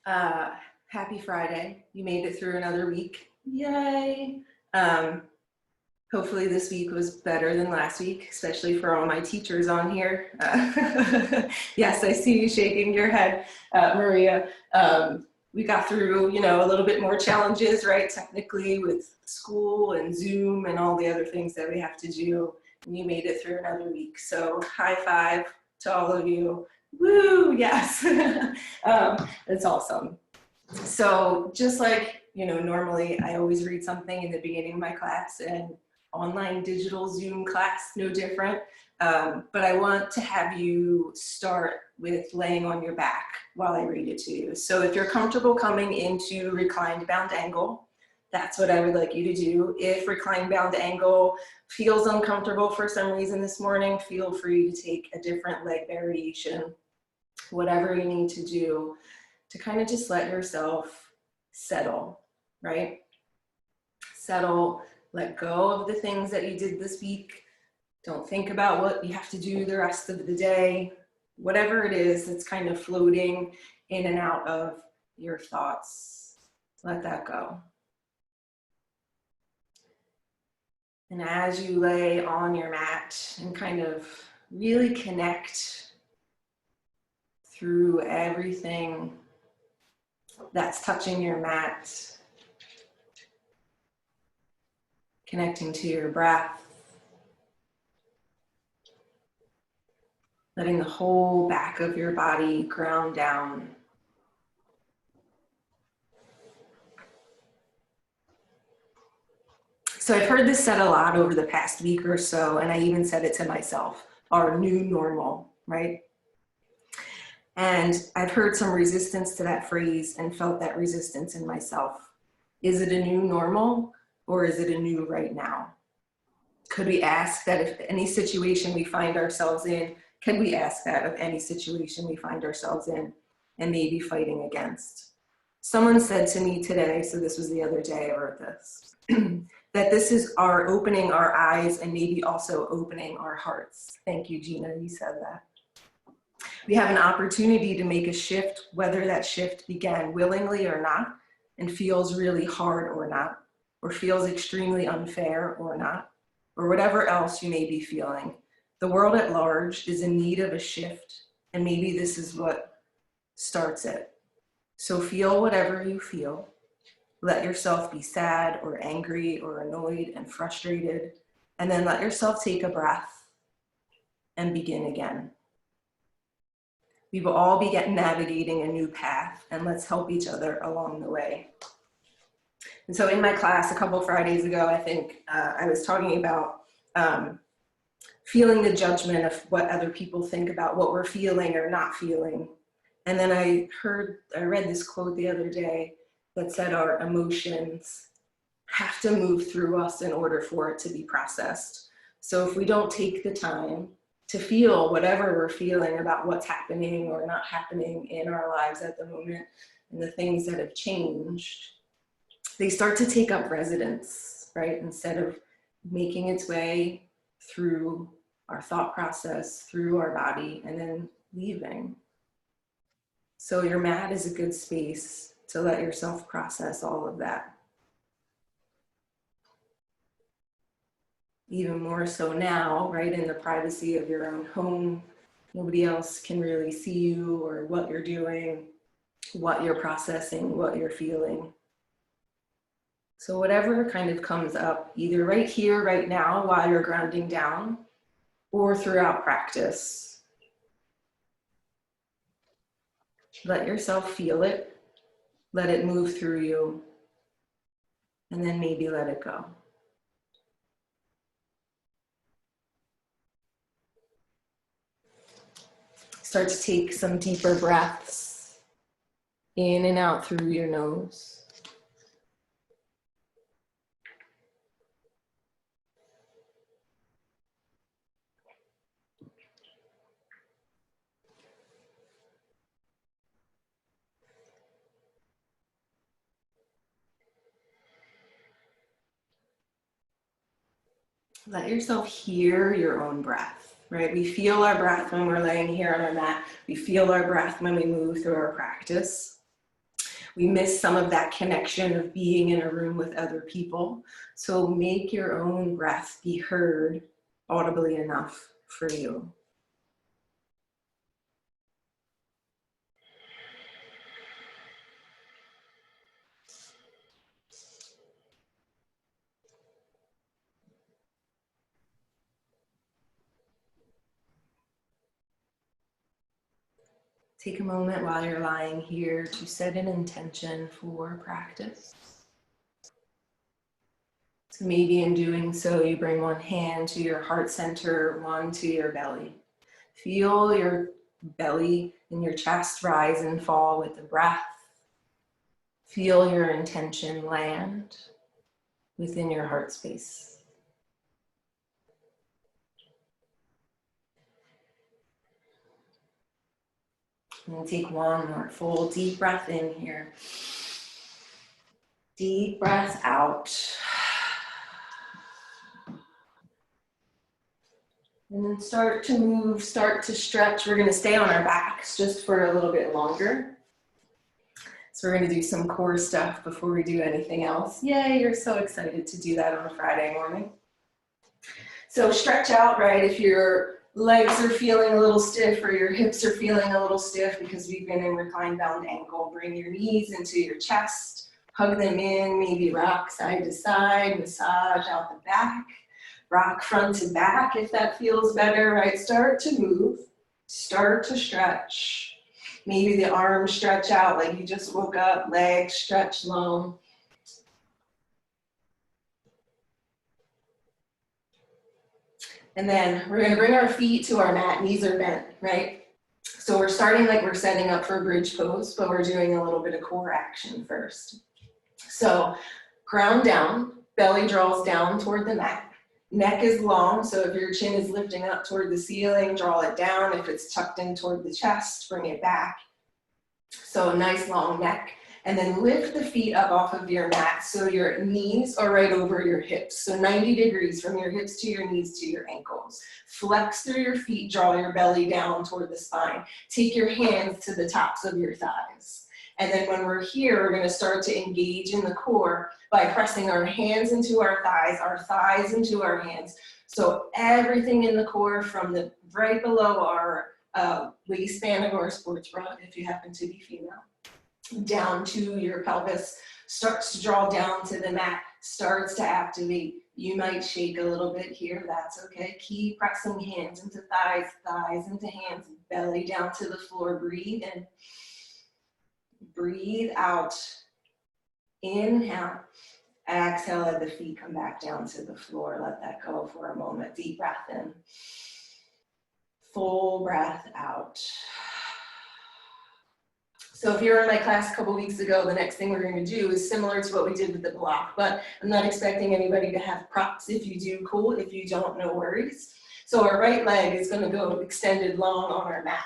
Uh, Happy Friday. You made it through another week. Yay. Um, Hopefully this week was better than last week, especially for all my teachers on here. Yes, I see you shaking your head, Maria. We got through, a little bit more challenges, right? Technically with school and Zoom and all the other things that we have to do. And you made it through another week. So high five to all of you. Woo, yes. It's awesome. So just like, normally I always read something in the beginning of my class, and online digital Zoom class, no different. But I want to have you start with laying on your back while I read it to you. So if you're comfortable coming into reclined bound angle, that's what I would like you to do. If reclined bound angle feels uncomfortable for some reason this morning, feel free to take a different leg variation, whatever you need to do to kind of just let yourself settle, right? Settle, let go of the things that you did this week. Don't think about what you have to do the rest of the day. Whatever it is that's kind of floating in and out of your thoughts, let that go. And as you lay on your mat and kind of really connect through everything that's touching your mat, connecting to your breath, letting the whole back of your body ground down. So I've heard this said a lot over the past week or so, and I even said it to myself, our new normal, right? And I've heard some resistance to that phrase and felt that resistance in myself. Is it a new normal, or is it a new right now? Could we ask that if any situation we find ourselves in, can we ask that of any situation we find ourselves in and maybe fighting against? Someone said to me today, so this was the other day I wrote this, that this is our opening our eyes and maybe also opening our hearts. Thank you, Gina, you said that. We have an opportunity to make a shift, whether that shift began willingly or not, and feels really hard or not, or feels extremely unfair or not, or whatever else you may be feeling. The world at large is in need of a shift, and maybe this is what starts it. So feel whatever you feel. Let yourself be sad or angry or annoyed and frustrated, and then let yourself take a breath and begin again. We will all be navigating a new path, and let's help each other along the way. And so in my class a couple of Fridays ago, I think I was talking about feeling the judgment of what other people think about what we're feeling or not feeling. And then I read this quote the other day that said our emotions have to move through us in order for it to be processed. So if we don't take the time to feel whatever we're feeling about what's happening or not happening in our lives at the moment and the things that have changed, they start to take up residence, right? Instead of making its way through our thought process, through our body, and then leaving. So your mat is a good space to let yourself process all of that. Even more so now, right, in the privacy of your own home. Nobody else can really see you or what you're doing, what you're processing, what you're feeling. So whatever kind of comes up, either right here, right now, while you're grounding down, or throughout practice, let yourself feel it, let it move through you, and then maybe let it go. Start to take some deeper breaths in and out through your nose. Let yourself hear your own breath, right? We feel our breath when we're laying here on our mat. We feel our breath when we move through our practice. We miss some of that connection of being in a room with other people. So make your own breath be heard audibly enough for you. Take a moment while you're lying here to set an intention for practice. So maybe in doing so, you bring one hand to your heart center, one to your belly. Feel your belly and your chest rise and fall with the breath. Feel your intention land within your heart space. And take one more full deep breath in here. Deep breath out. And then start to move, start to stretch. We're going to stay on our backs just for a little bit longer. So we're going to do some core stuff before we do anything else. Yay, you're so excited to do that on a Friday morning. So stretch out, right? If your legs are feeling a little stiff or your hips are feeling a little stiff because we've been in reclined bound ankle, bring your knees into your chest, hug them in, maybe rock side to side, massage out the back. Rock front to back if that feels better, right? Start to move, start to stretch. Maybe the arms stretch out like you just woke up, legs stretch long. And then we're gonna bring our feet to our mat, knees are bent, right? So we're starting like we're setting up for bridge pose, but we're doing a little bit of core action first. So ground down, belly draws down toward the mat. Neck is long, so if your chin is lifting up toward the ceiling, draw it down. If it's tucked in toward the chest, bring it back. So a nice long neck. And then lift the feet up off of your mat so your knees are right over your hips. So 90 degrees from your hips to your knees to your ankles. Flex through your feet, draw your belly down toward the spine. Take your hands to the tops of your thighs. And then when we're here, we're going to start to engage in the core by pressing our hands into our thighs into our hands. So everything in the core from the right below our waistband of our sports bra, if you happen to be female, down to your pelvis, starts to draw down to the mat, starts to activate. You might shake a little bit here, that's okay. Keep pressing hands into thighs, thighs into hands, belly down to the floor. Breathe in. Breathe out. Inhale. Exhale, let the feet come back down to the floor. Let that go for a moment. Deep breath in. Full breath out. So if you were in my class a couple weeks ago, the next thing we're going to do is similar to what we did with the block, but I'm not expecting anybody to have props. If you do, cool. If you don't, no worries. So our right leg is going to go extended long on our mat.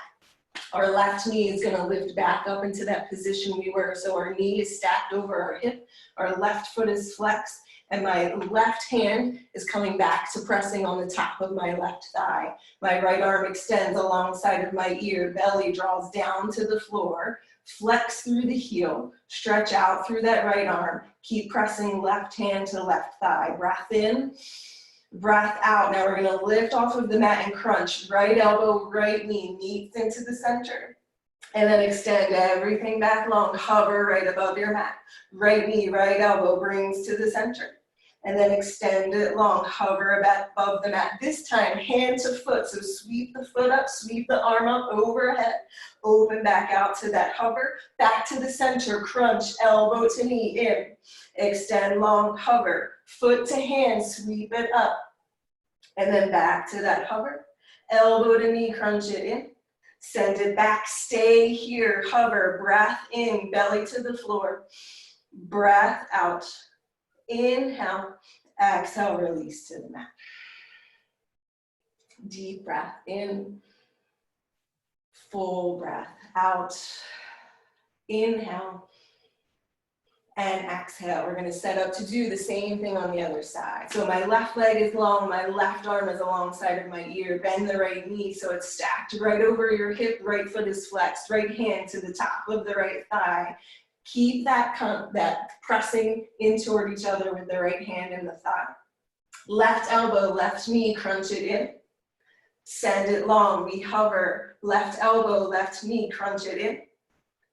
Our left knee is going to lift back up into that position we were. So our knee is stacked over our hip. Our left foot is flexed. And my left hand is coming back to pressing on the top of my left thigh. My right arm extends alongside of my ear. Belly draws down to the floor. Flex through the heel. Stretch out through that right arm. Keep pressing left hand to left thigh. Breath in. Breath out. Now we're going to lift off of the mat and crunch. Right elbow, right knee meets into the center. And then extend everything back long. Hover right above your mat. Right knee, right elbow brings to the center. And then extend it long. Hover above the mat. This time, hand to foot. So sweep the foot up, sweep the arm up overhead. Open back out to that hover. Back to the center. Crunch, elbow to knee in. Extend long, hover. Foot to hand, sweep it up. And then back to that hover. Elbow to knee, crunch it in. Send it back, stay here, hover, breath in, belly to the floor. Breath out. Inhale, exhale, release to the mat. Deep breath in. Full breath out. Inhale. And exhale. We're going to set up to do the same thing on the other side. So my left leg is long, my left arm is alongside of my ear. Bend the right knee so it's stacked right over your hip. Right foot is flexed. Right hand to the top of the right thigh. Keep that pressing in toward each other with the right hand and the thigh. Left elbow, left knee, crunch it in. Send it long, we hover. Left elbow, left knee, crunch it in.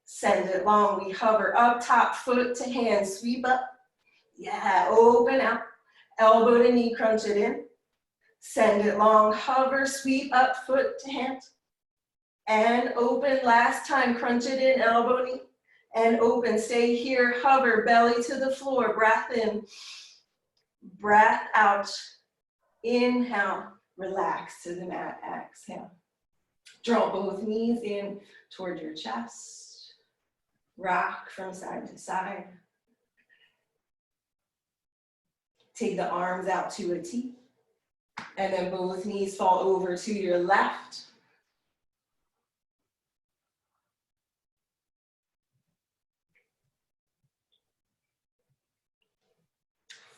Send it long, we hover. Up top, foot to hand, sweep up. Yeah, open out. Elbow to knee, crunch it in. Send it long, hover, sweep up, foot to hand. And open, last time, crunch it in, elbow, knee. And open, stay here, hover, belly to the floor, breath in. Breath out. Inhale, relax to the mat, exhale. Draw both knees in toward your chest. Rock from side to side. Take the arms out to a T. And then both knees fall over to your left.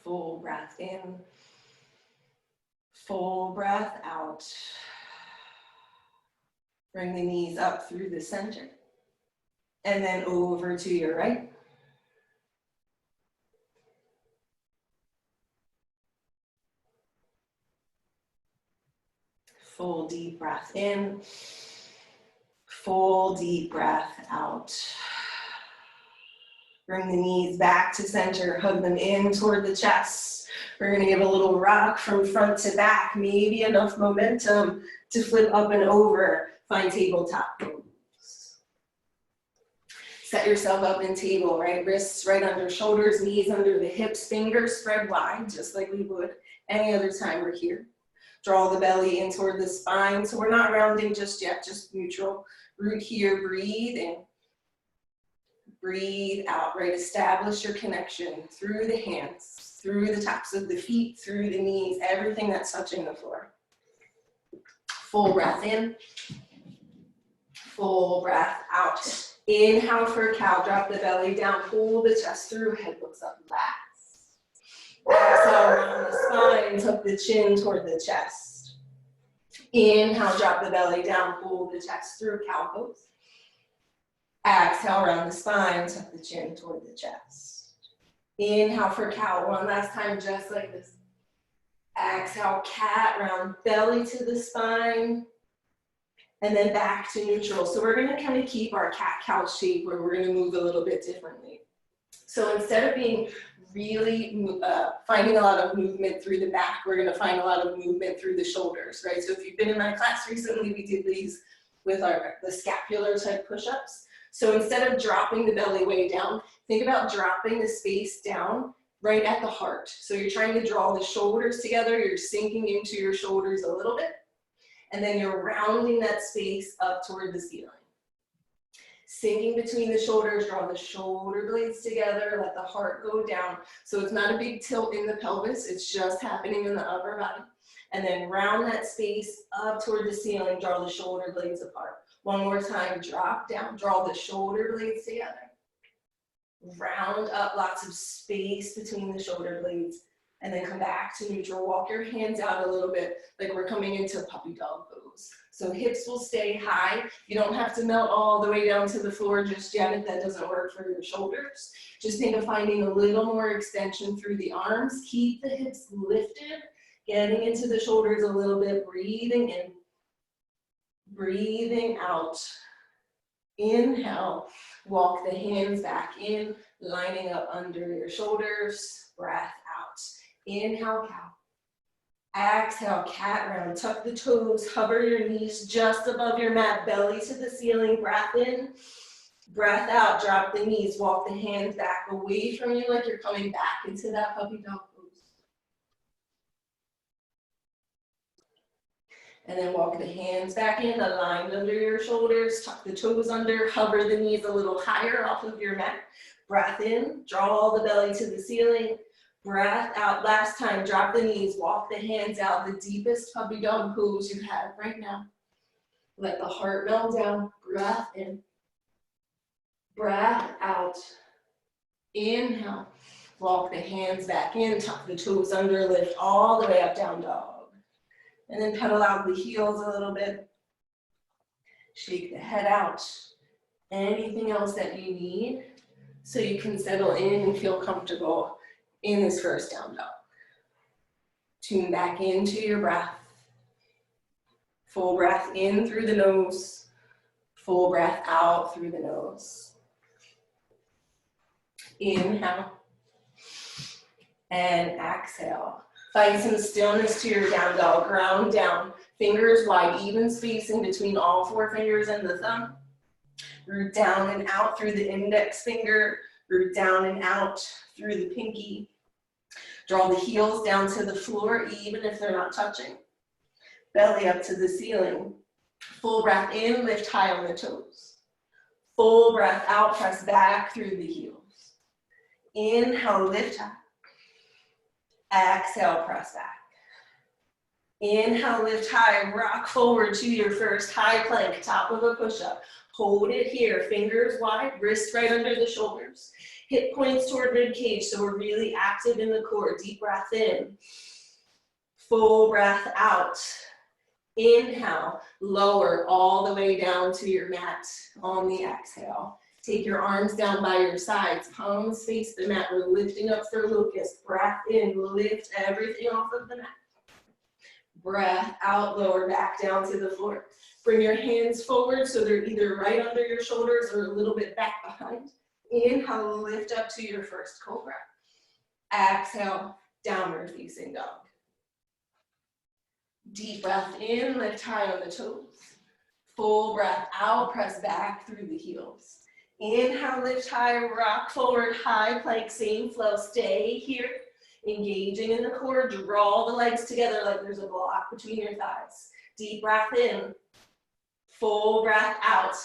Full breath in. Full breath out. Bring the knees up through the center. And then over to your right. Full deep breath in. Full deep breath out. Bring the knees back to center. Hug them in toward the chest. We're going to give a little rock from front to back. Maybe enough momentum to flip up and over. Find tabletop pose. Set yourself up in table, right? Wrists right under shoulders, knees under the hips, fingers spread wide, just like we would any other time we're here. Draw the belly in toward the spine. So we're not rounding just yet, just neutral. Root here, breathe in. Breathe out, right? Establish your connection through the hands, through the tops of the feet, through the knees, everything that's touching the floor. Full breath in. Full breath out. Inhale for cow, drop the belly down, pull the chest through, head looks up, relax. Exhale, round the spine, tuck the chin toward the chest. Inhale, drop the belly down, pull the chest through, cow pose. Exhale, round the spine, tuck the chin toward the chest. Inhale for cow, one last time, just like this. Exhale, cat, round belly to the spine. And then back to neutral. So we're gonna kind of keep our cat-cow shape where we're gonna move a little bit differently. So instead of being really finding a lot of movement through the back, we're gonna find a lot of movement through the shoulders, right? So if you've been in my class recently, we did these with the scapular type push-ups. So instead of dropping the belly way down, think about dropping the space down right at the heart. So you're trying to draw the shoulders together, you're sinking into your shoulders a little bit. And then you're rounding that space up toward the ceiling. Sinking between the shoulders, draw the shoulder blades together, let the heart go down. So it's not a big tilt in the pelvis, it's just happening in the upper body. And then round that space up toward the ceiling, draw the shoulder blades apart. One more time, drop down, draw the shoulder blades together. Round up, lots of space between the shoulder blades. And then come back to neutral. Walk your hands out a little bit like we're coming into puppy dog pose. So hips will stay high. You don't have to melt all the way down to the floor just yet if that doesn't work for your shoulders. Just think of finding a little more extension through the arms. Keep the hips lifted, getting into the shoulders a little bit. Breathing in, breathing out. Inhale, walk the hands back in, lining up under your shoulders. Breath out. Inhale, cow. Exhale, cat round. Tuck the toes, hover your knees just above your mat, belly to the ceiling. Breath in, breath out. Drop the knees, walk the hands back away from you like you're coming back into that puppy dog pose. And then walk the hands back in, aligned under your shoulders. Tuck the toes under, hover the knees a little higher off of your mat. Breath in, draw the belly to the ceiling. Breath out, last time, drop the knees, walk the hands out, the deepest puppy dog pose you have right now. Let the heart melt down, breath in, breath out. Inhale, walk the hands back in, tuck the toes under, lift all the way up, down dog. And then pedal out the heels a little bit. Shake the head out. Anything else that you need. so you can settle in and feel comfortable in this first down dog. Tune back into your breath. Full breath in through the nose. Full breath out through the nose. Inhale. And exhale. Find some stillness to your down dog. Ground down. Fingers wide, even spacing between all four fingers and the thumb. Root down and out through the index finger. Root down and out through the pinky. Draw the heels down to the floor, even if they're not touching. Belly up to the ceiling. Full breath in, lift high on the toes. Full breath out, press back through the heels. Inhale, lift high. Exhale, press back. Inhale, lift high, rock forward to your first high plank, top of a push-up. Hold it here, fingers wide, wrists right under the shoulders. Hip points toward rib cage, so we're really active in the core. Deep breath in. Full breath out. Inhale, lower all the way down to your mat on the exhale. Take your arms down by your sides, palms face the mat. We're lifting up for locust. Breath in, lift everything off of the mat. Breath out, lower back down to the floor. Bring your hands forward so they're either right under your shoulders or a little bit back behind. Inhale, lift up to your first cobra. Exhale, downward facing dog. Deep breath in, lift high on the toes. Full breath out, press back through the heels. Inhale, lift high, rock forward, high plank, same flow. Stay here, engaging in the core. Draw the legs together like there's a block between your thighs. Deep breath in, full breath out.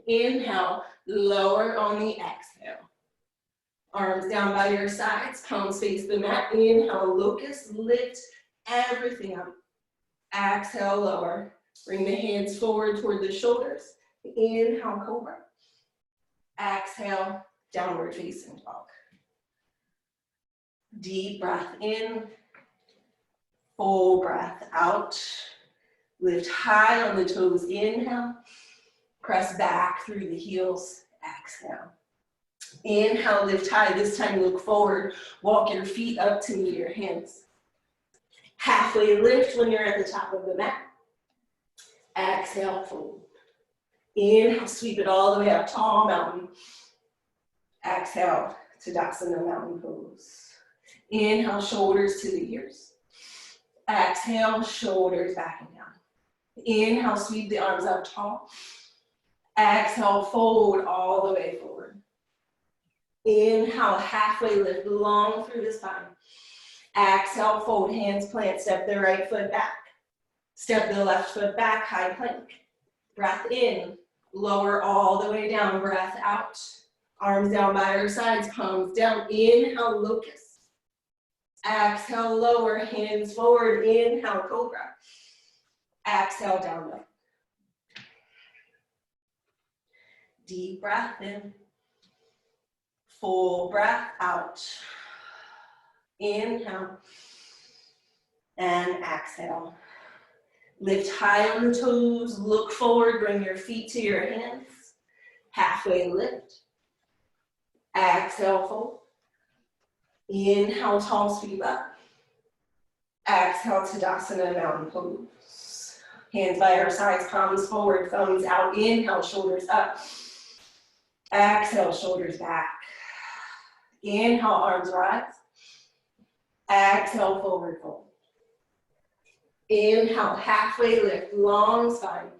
Inhale, lower on the exhale. Arms down by your sides, palms face the mat. Inhale, locust, lift everything up. Exhale, lower. Bring the hands forward toward the shoulders. Inhale, cobra. Exhale, downward facing dog. Deep breath in. Full breath out. Lift high on the toes. Inhale. Press back through the heels. Exhale. Inhale, lift high. This time look forward. Walk your feet up to meet your hands. Halfway lift when you're at the top of the mat. Exhale, fold. Inhale, sweep it all the way up, tall mountain. Exhale, Tadasana, mountain pose. Inhale, shoulders to the ears. Exhale, shoulders back and down. Inhale, sweep the arms up tall. Exhale, fold all the way forward. Inhale, halfway lift, long through the spine. Exhale, fold, hands plant, step the right foot back. Step the left foot back, high plank. Breath in, lower all the way down, breath out. Arms down by your sides, palms down. Inhale, locust. Exhale, lower, hands forward. Inhale, cobra. Exhale, down dog. Deep breath in. Full breath out. Inhale and exhale. Lift high on the toes, look forward, bring your feet to your hands. Halfway lift. Exhale, fold. Inhale, tall sweep up. Exhale, Tadasana, mountain pose. Hands by our sides, palms forward, thumbs out. Inhale, shoulders up. Exhale, shoulders back. Inhale, arms rise. Exhale, forward fold. Inhale, halfway lift, long spine.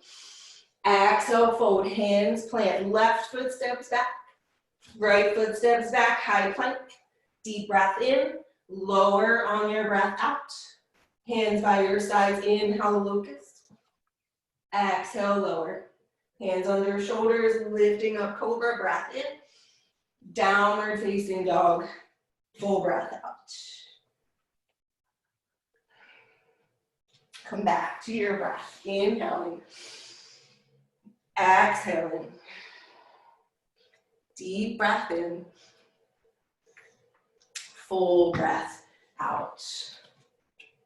Exhale, fold, hands plant. Left foot steps back. Right foot steps back, high plank. Deep breath in, lower on your breath out. Hands by your sides, inhale, locust. Exhale, lower. Hands under shoulders, lifting up, cobra, breath in. Downward facing dog, full breath out. Come back to your breath, inhaling, exhaling. Deep breath in, full breath out.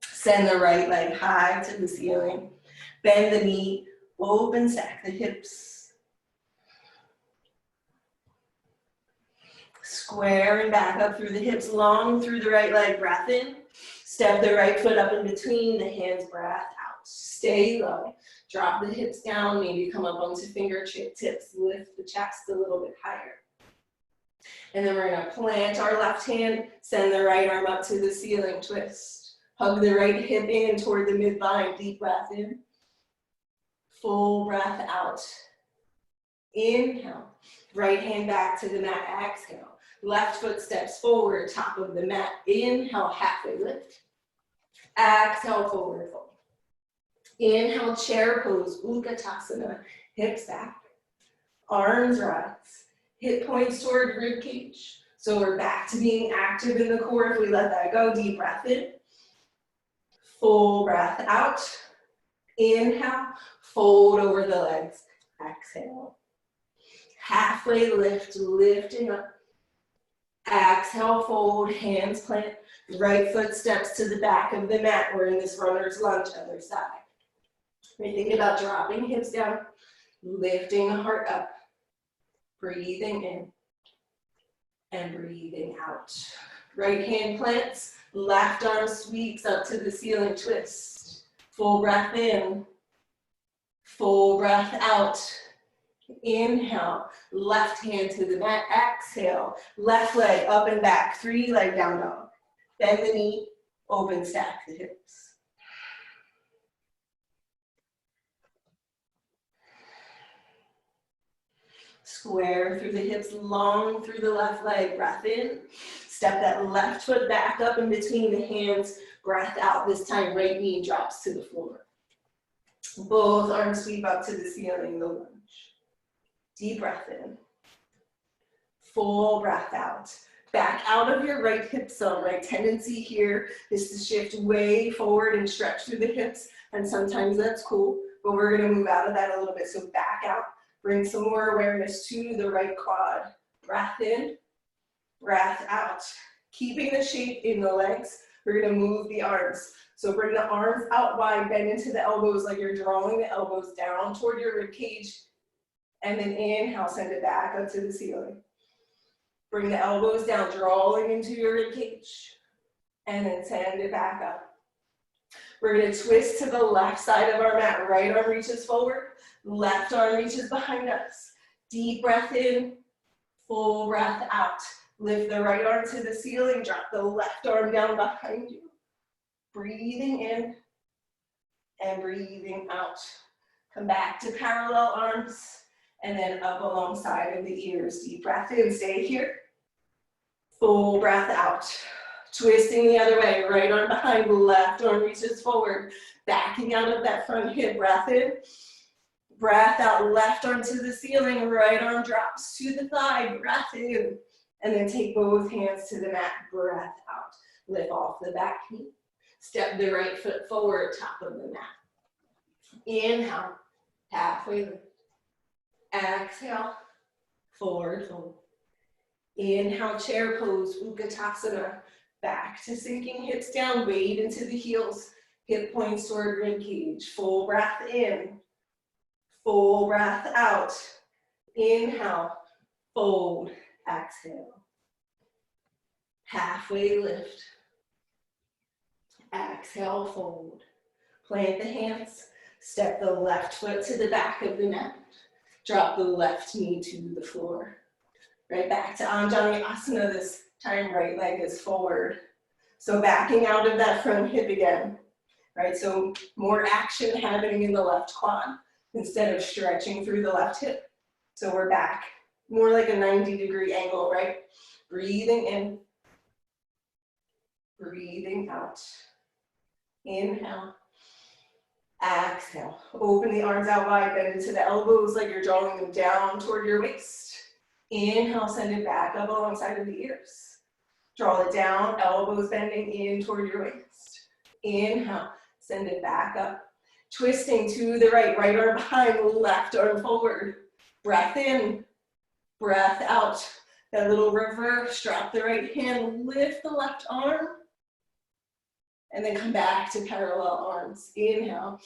Send the right leg high to the ceiling. Bend the knee, open, stack the hips. Square and back up through the hips, long through the right leg, breath in. Step the right foot up in between the hands, breath out. Stay low. Drop the hips down, maybe come up onto fingertips, lift the chest a little bit higher. And then we're gonna plant our left hand, send the right arm up to the ceiling, twist. Hug the right hip in toward the midline, deep breath in. Full breath out. Inhale. Right hand back to the mat, exhale. Left foot steps forward, top of the mat. Inhale, halfway lift. Exhale, forward fold. Inhale, chair pose, Utkatasana. Hips back, arms rise. Hip points toward rib cage. So we're back to being active in the core if we let that go. Deep breath in. Full breath out. Inhale, fold over the legs. Exhale. Halfway lift, lifting up. Exhale, fold, hands plant. Right foot steps to the back of the mat. We're in this runner's lunge, other side. We're thinking about dropping hips down, lifting the heart up. Breathing in and breathing out. Right hand plants, left arm sweeps up to the ceiling, twist. Full breath in, full breath out. Inhale, left hand to the mat, exhale. Left leg up and back, 3-leg down dog. Bend the knee, open stack the hips. Square through the hips, long through the left leg, breath in. Step that left foot back up in between the hands, breath out. This time, right knee drops to the floor. Both arms sweep up to the ceiling, the lunge. Deep breath in. Full breath out. Back out of your right hip zone, right? Tendency here is to shift way forward and stretch through the hips, and sometimes that's cool, but we're gonna move out of that a little bit. So back out. Bring some more awareness to the right quad. Breath in, breath out. Keeping the shape in the legs, we're gonna move the arms. So bring the arms out wide, bend into the elbows like you're drawing the elbows down toward your rib cage. And then inhale, send it back up to the ceiling. Bring the elbows down, drawing into your rib cage. And then send it back up. We're gonna twist to the left side of our mat. Right arm reaches forward, left arm reaches behind us. Deep breath in, full breath out. Lift the right arm to the ceiling, drop the left arm down behind you. Breathing in and breathing out. Come back to parallel arms and then up alongside of the ears. Deep breath in, stay here. Full breath out. Twisting the other way, right arm behind, left arm reaches forward. Backing out of that front hip, breath in. Breath out, left arm to the ceiling, right arm drops to the thigh, breath in. And then take both hands to the mat, breath out. Lift off the back knee. Step the right foot forward, top of the mat. Inhale, halfway lift. Exhale, forward fold. Inhale, chair pose, Utkatasana. Back to sinking hips down, weight into the heels. Hip points toward rib cage. Full breath in. Full breath out. Inhale, fold, exhale. Halfway lift. Exhale, fold. Plant the hands. Step the left foot to the back of the mat. Drop the left knee to the floor. Right back to Anjali Asana. This time right leg is forward. So backing out of that front hip again. Right, so more action happening in the left quad instead of stretching through the left hip. So we're back, more like a 90-degree angle, right? Breathing in, breathing out. Inhale, exhale. Open the arms out wide, bend into the elbows like you're drawing them down toward your waist. Inhale, send it back up alongside of the ears. Draw it down, elbows bending in toward your waist. Inhale, send it back up. Twisting to the right, right arm behind, left arm forward. Breath in, breath out. That little reverse, drop the right hand, lift the left arm, and then come back to parallel arms. Inhale,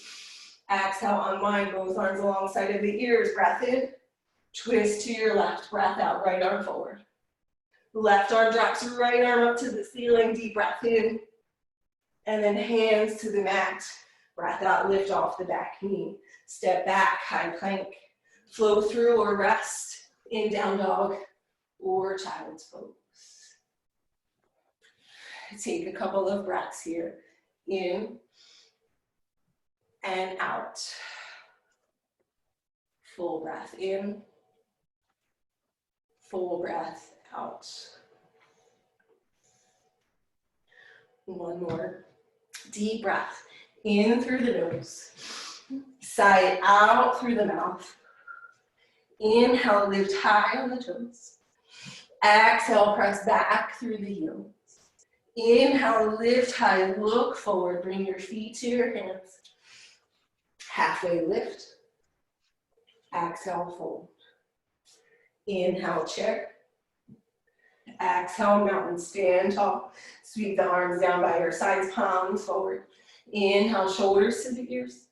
exhale, unwind both arms alongside of the ears. Breath in, twist to your left, breath out, right arm forward. Left arm drops, right arm up to the ceiling, deep breath in. And then hands to the mat. Breath out, lift off the back knee. Step back, high plank. Flow through or rest in down dog or child's pose. Take a couple of breaths here. In and out. Full breath in. Full breath out. One more. Deep breath. In through the nose. Sigh out through the mouth. Inhale, lift high on the toes. Exhale, press back through the heels. Inhale, lift high, look forward. Bring your feet to your hands. Halfway lift. Exhale, fold. Inhale, chair. Exhale, mountain, stand tall. Sweep the arms down by your sides, palms forward. Inhale, shoulders to the ears.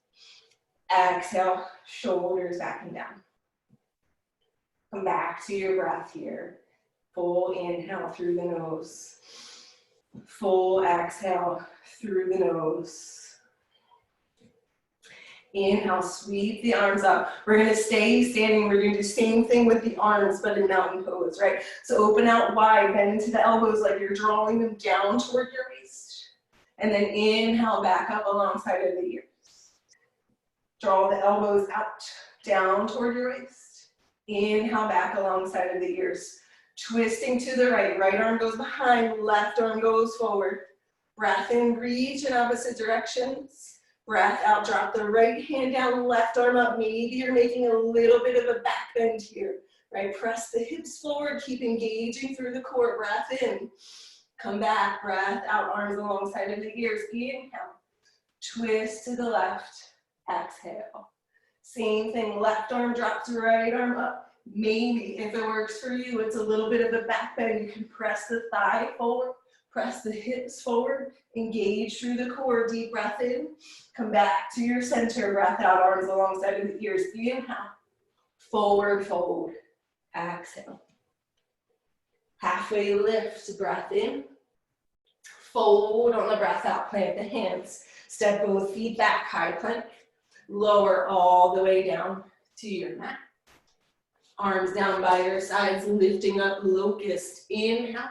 Exhale, shoulders back and down. Come back to your breath here. Full inhale through the nose. Full exhale through the nose. Inhale, sweep the arms up. We're gonna stay standing. We're gonna do the same thing with the arms, but in mountain pose, right? So open out wide, bend into the elbows like you're drawing them down toward your waist. And then inhale back up alongside of the ears. Draw the elbows out, down toward your waist. Inhale back alongside of the ears. Twisting to the right. Right arm goes behind, left arm goes forward. Breath in, reach in opposite directions. Breath out, drop the right hand down, left arm up. Maybe you're making a little bit of a back bend here, right? Press the hips forward, keep engaging through the core. Breath in, come back, breath out, arms alongside of the ears. Inhale, twist to the left, exhale. Same thing, left arm drops, right arm up. Maybe, if it works for you, it's a little bit of a back bend. You can press the thigh forward, press the hips forward, engage through the core, deep breath in. Come back to your center, breath out, arms alongside of the ears. Inhale, forward fold, exhale. Halfway lift, breath in. Fold on the breath out, plant the hands. Step both feet back, high plank. Lower all the way down to your mat. Arms down by your sides, lifting up, locust. Inhale,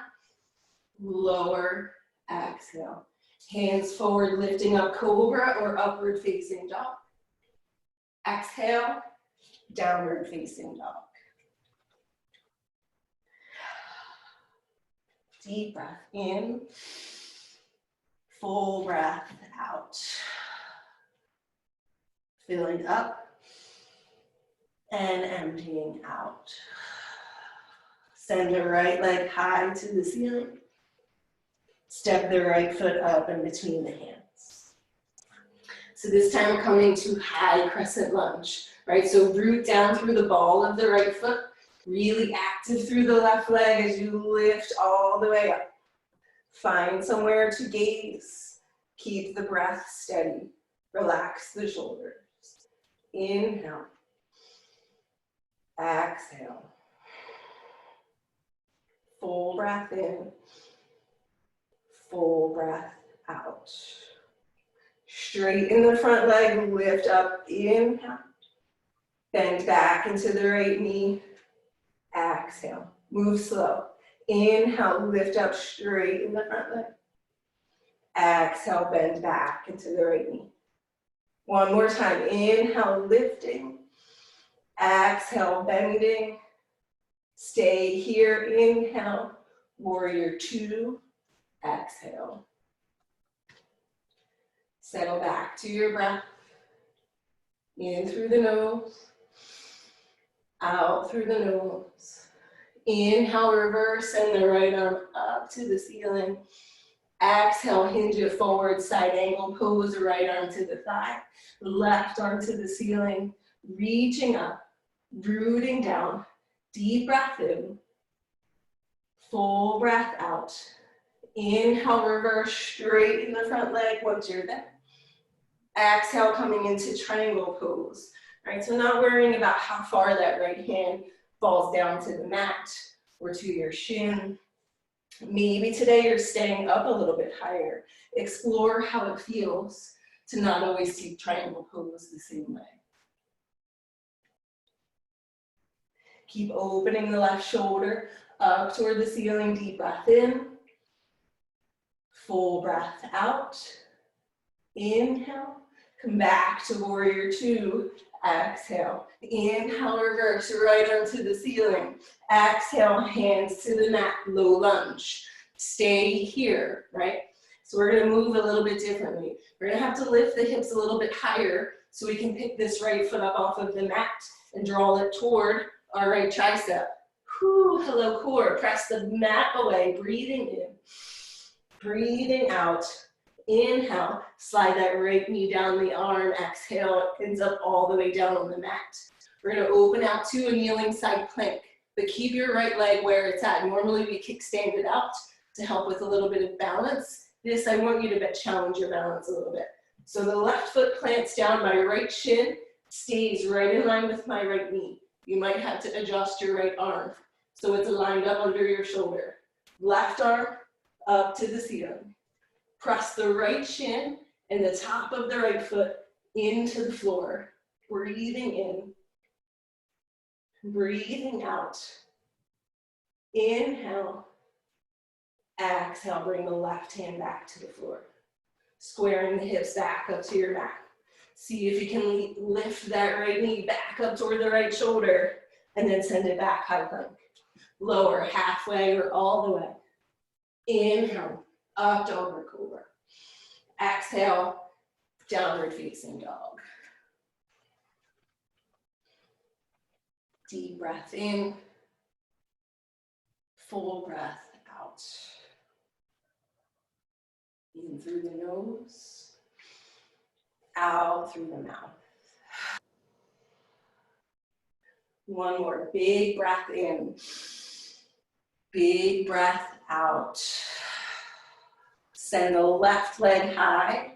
lower, exhale. Hands forward, lifting up, cobra or upward facing dog. Exhale, downward facing dog. Deep breath in, full breath out. Filling up and emptying out. Send the right leg high to the ceiling. Step the right foot up in between the hands. So this time we're coming to high crescent lunge, right? So root down through the ball of the right foot, really active through the left leg as you lift all the way up. Find somewhere to gaze. Keep the breath steady. Relax the shoulders. Inhale. Exhale. Full breath in. Full breath out. Straighten the front leg, lift up, inhale. Bend back into the right knee. Exhale. Move slow. Inhale, lift up, straighten the front leg. Exhale, bend back into the right knee. One more time. Inhale, lifting. Exhale, bending. Stay here. Inhale, warrior two. Exhale. Settle back to your breath. In through the nose. Out through the nose. Inhale, reverse, send the right arm up to the ceiling. Exhale, hinge it forward, side angle pose, right arm to the thigh. Left arm to the ceiling. Reaching up, rooting down. Deep breath in. Full breath out. Inhale, reverse, straighten the front leg once you're there. Exhale, coming into triangle pose. Right, so not worrying about how far that right hand falls down to the mat or to your shin. Maybe today you're staying up a little bit higher. Explore how it feels to not always keep triangle pose the same way. Keep opening the left shoulder up toward the ceiling. Deep breath in. Full breath out. Inhale. Come back to warrior two. Exhale. Inhale, reverse right onto the ceiling. Exhale, hands to the mat, low lunge. Stay here, right? So we're gonna move a little bit differently. We're gonna have to lift the hips a little bit higher so we can pick this right foot up off of the mat and draw it toward our right tricep. Whew, hello core, press the mat away, breathing in, breathing out. Inhale, slide that right knee down the arm. Exhale, it ends up all the way down on the mat. We're gonna open out to a kneeling side plank, but keep your right leg where it's at. Normally we kickstand it out to help with a little bit of balance. This, I want you to challenge your balance a little bit. So the left foot plants down, my right shin stays right in line with my right knee. You might have to adjust your right arm so it's lined up under your shoulder. Left arm up to the ceiling. Press the right shin and the top of the right foot into the floor. Breathing in, breathing out. Inhale, exhale, bring the left hand back to the floor. Squaring the hips back up to your mat. See if you can lift that right knee back up toward the right shoulder and then send it back, high plank. Lower, halfway or all the way. Inhale, up dog cobra. Exhale, downward facing dog. Deep breath in, full breath out. In through the nose, out through the mouth. One more big breath in, big breath out. Send the left leg high.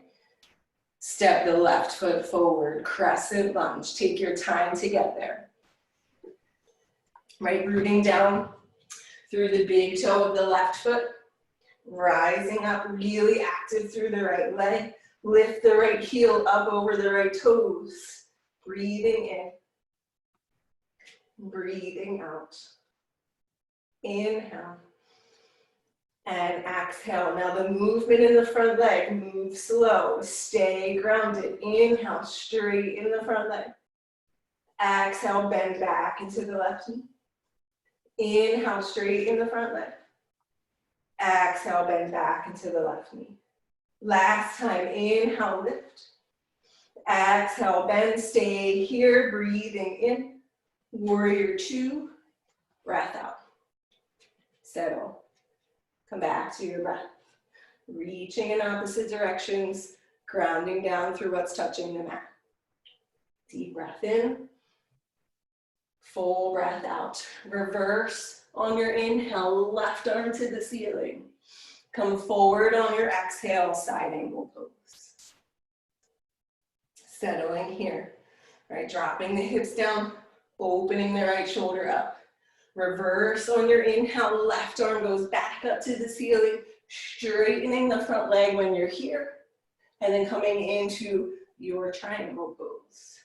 Step the left foot forward, crescent lunge. Take your time to get there. Right, rooting down through the big toe of the left foot. Rising up, really active through the right leg. Lift the right heel up over the right toes. Breathing in. Breathing out. Inhale. And exhale. Now the movement in the front leg, move slow, stay grounded. Inhale, straight in the front leg. Exhale, bend back into the left knee. Inhale, straight in the front leg. Exhale, bend back into the left knee. Last time, inhale, lift. Exhale, bend, stay here, breathing in. Warrior two, breath out. Settle. Come back to your breath. Reaching in opposite directions, grounding down through what's touching the mat. Deep breath in, full breath out. Reverse on your inhale, left arm to the ceiling. Come forward on your exhale, side angle pose. Settling here, right? Dropping the hips down, opening the right shoulder up. Reverse on your inhale, left arm goes back up to the ceiling, straightening the front leg when you're here, and then coming into your triangle pose.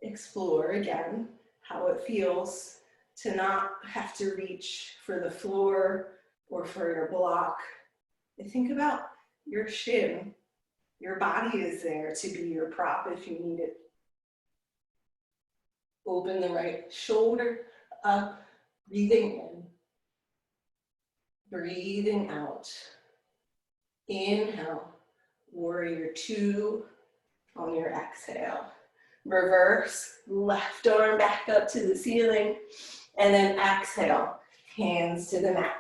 Explore again how it feels to not have to reach for the floor or for your block. And think about your shin. Your body is there to be your prop if you need it. Open the right shoulder up, breathing in, breathing out. Inhale, warrior two on your exhale. Reverse, left arm back up to the ceiling, and then exhale, hands to the mat.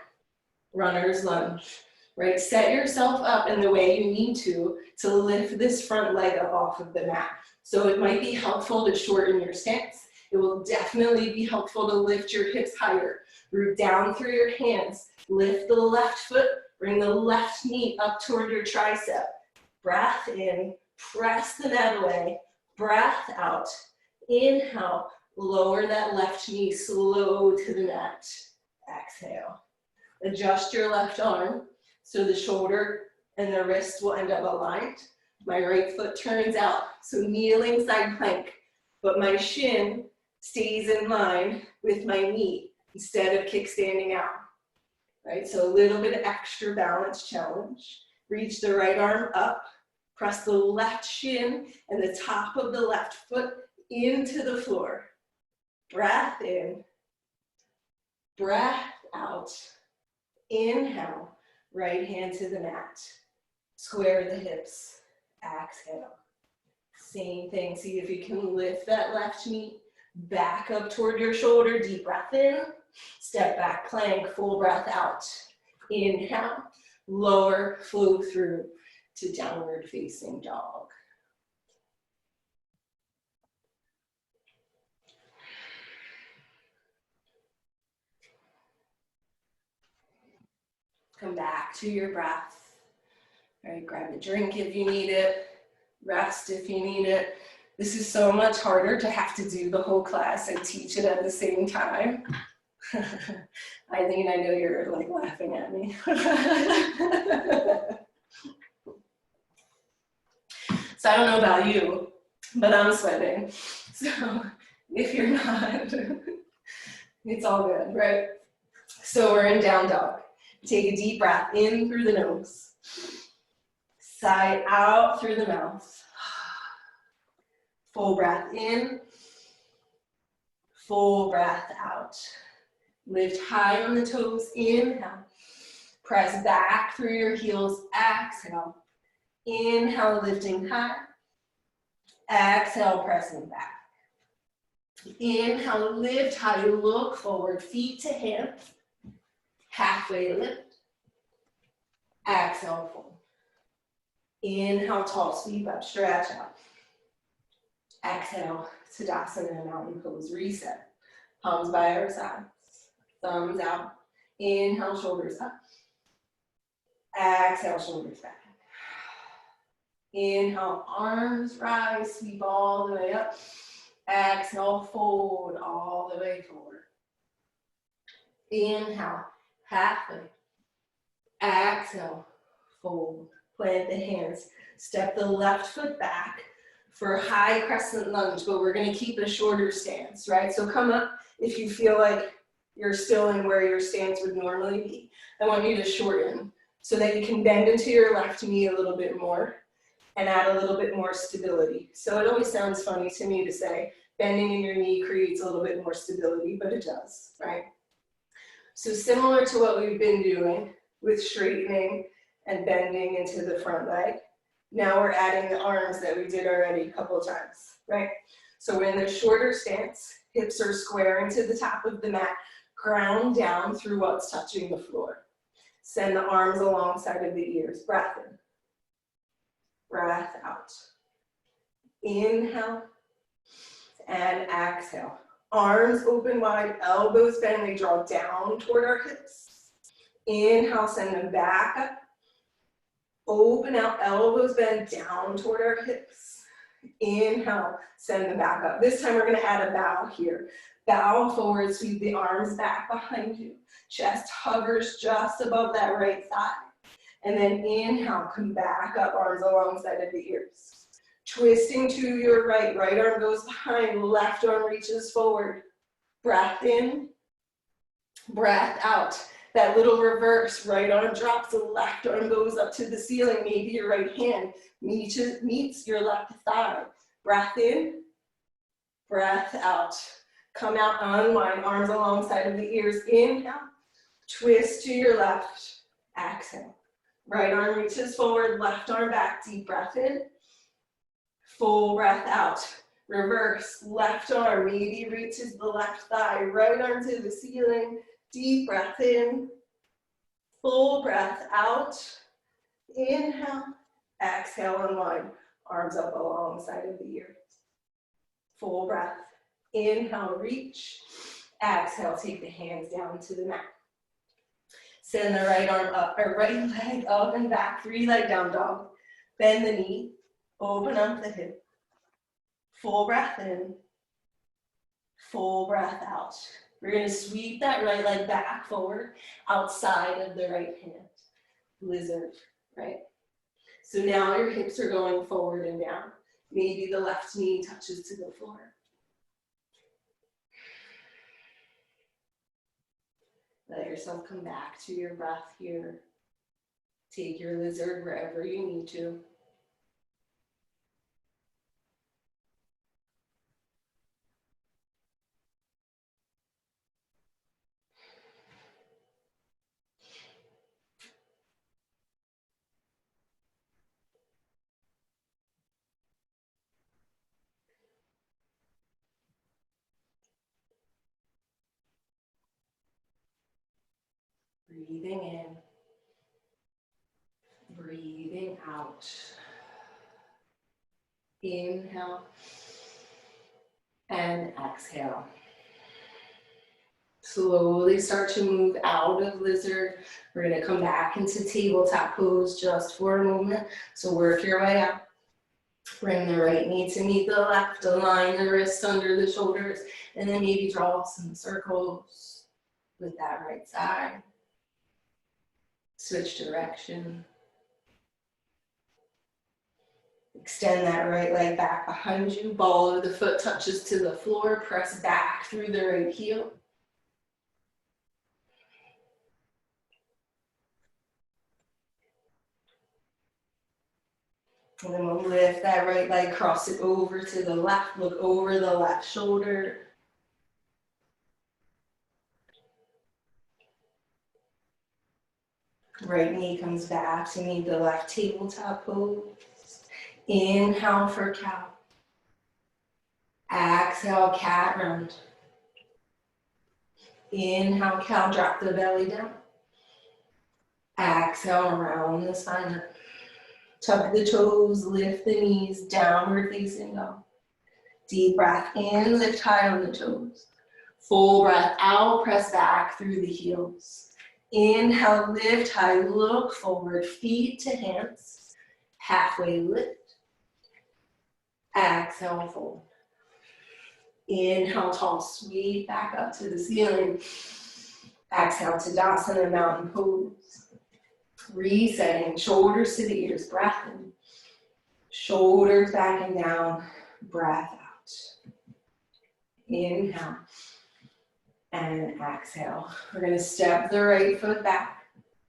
Runner's lunge, right? Set yourself up in the way you need to lift this front leg up off of the mat. So it might be helpful to shorten your stance. It will definitely be helpful to lift your hips higher. Root down through your hands. Lift the left foot. Bring the left knee up toward your tricep. Breath in. Press the mat away. Breath out. Inhale. Lower that left knee slow to the mat. Exhale. Adjust your left arm so the shoulder and the wrist will end up aligned. My right foot turns out, so kneeling side plank, but my shin stays in line with my knee instead of kickstanding out. Right, so a little bit of extra balance challenge. Reach the right arm up, press the left shin and the top of the left foot into the floor. Breath in, breath out. Inhale, right hand to the mat. Square the hips, exhale. Same thing, see if you can lift that left knee back up toward your shoulder, deep breath in. Step back plank, full breath out. Inhale, lower, flow through to downward facing dog. Come back to your breath. All right, grab a drink if you need it. Rest if you need it. This is so much harder to have to do the whole class and teach it at the same time. Eileen, I know you're like laughing at me. So I don't know about you, but I'm sweating. So if you're not, it's all good, right? So we're in down dog. Take a deep breath in through the nose. Sigh out through the mouth. Full breath in. Full breath out. Lift high on the toes, inhale. Press back through your heels, exhale. Inhale, lifting high. Exhale, pressing back. Inhale, lift high, look forward, feet to hands. Halfway lift. Exhale, fold. Inhale, tall sweep up, stretch out. Exhale, Tadasana, mountain pose, reset. Palms by our sides. Thumbs out. Inhale, shoulders up. Exhale, shoulders back. Inhale, arms rise, sweep all the way up. Exhale, fold all the way forward. Inhale, halfway. Exhale, fold. Plant the hands. Step the left foot back for high crescent lunge, but we're going to keep a shorter stance, right? So come up if you feel like you're still in where your stance would normally be. I want you to shorten so that you can bend into your left knee a little bit more and add a little bit more stability. So it always sounds funny to me to say bending in your knee creates a little bit more stability, but it does, right? So similar to what we've been doing with straightening and bending into the front leg, now we're adding the arms that we did already a couple of times, right? So we're in the shorter stance, hips are squaring to the top of the mat, ground down through what's touching the floor. Send the arms alongside of the ears, breath in, breath out. Inhale and exhale. Arms open wide, elbows bend, we draw down toward our hips. Inhale, send them back up. Open out, elbows bend down toward our hips. Inhale, send them back up. This time we're gonna add a bow here. Bow forward, sweep the arms back behind you. Chest hovers just above that right thigh. And then inhale, come back up, arms alongside of the ears. Twisting to your right, right arm goes behind, left arm reaches forward. Breath in, breath out. That little reverse, right arm drops, the left arm goes up to the ceiling. Maybe your right hand meets your left thigh. Breath in, breath out. Come out, unwind, arms alongside of the ears. Inhale, twist to your left, exhale. Right arm reaches forward, left arm back, deep breath in. Full breath out. Reverse, left arm maybe reaches the left thigh, right arm to the ceiling. Deep breath in, full breath out. Inhale, exhale, unwind. Arms up alongside of the ears. Full breath. Inhale, reach. Exhale, take the hands down to the mat. Send the right arm up, or right leg up and back, 3-leg down dog. Bend the knee, open up the hip. Full breath in, Full breath out. We're gonna sweep that right leg back forward, outside of the right hand. Lizard, right? So now your hips are going forward and down. Maybe the left knee touches to the floor. Let yourself come back to your breath here. Take your lizard wherever you need to. Breathing in, breathing out. Inhale and exhale. Slowly start to move out of lizard. We're going to come back into tabletop pose just for a moment. So work your way up. Bring the right knee to meet the left. Align the wrist under the shoulders. And then maybe draw some circles with that right side. Switch direction. Extend that right leg back behind you. Ball of the foot touches to the floor. Press back through the right heel. And then we'll lift that right leg, cross it over to the left. Look over the left shoulder. Right knee comes back to meet the left tabletop pose. Inhale for cow. Exhale, cat round. Inhale, cow, drop the belly down. Exhale, round the spine up. Tuck the toes, lift the knees, downward facing dog. Deep breath in, lift high on the toes. Full breath out, press back through the heels. Inhale, lift high, look forward, feet to hands. Halfway lift. Exhale, fold. Inhale, tall, sweep back up to the ceiling. Exhale, Tadasana, mountain pose. Resetting, shoulders to the ears, breath in. Shoulders back and down, breath out. Inhale and exhale. We're going to step the right foot back,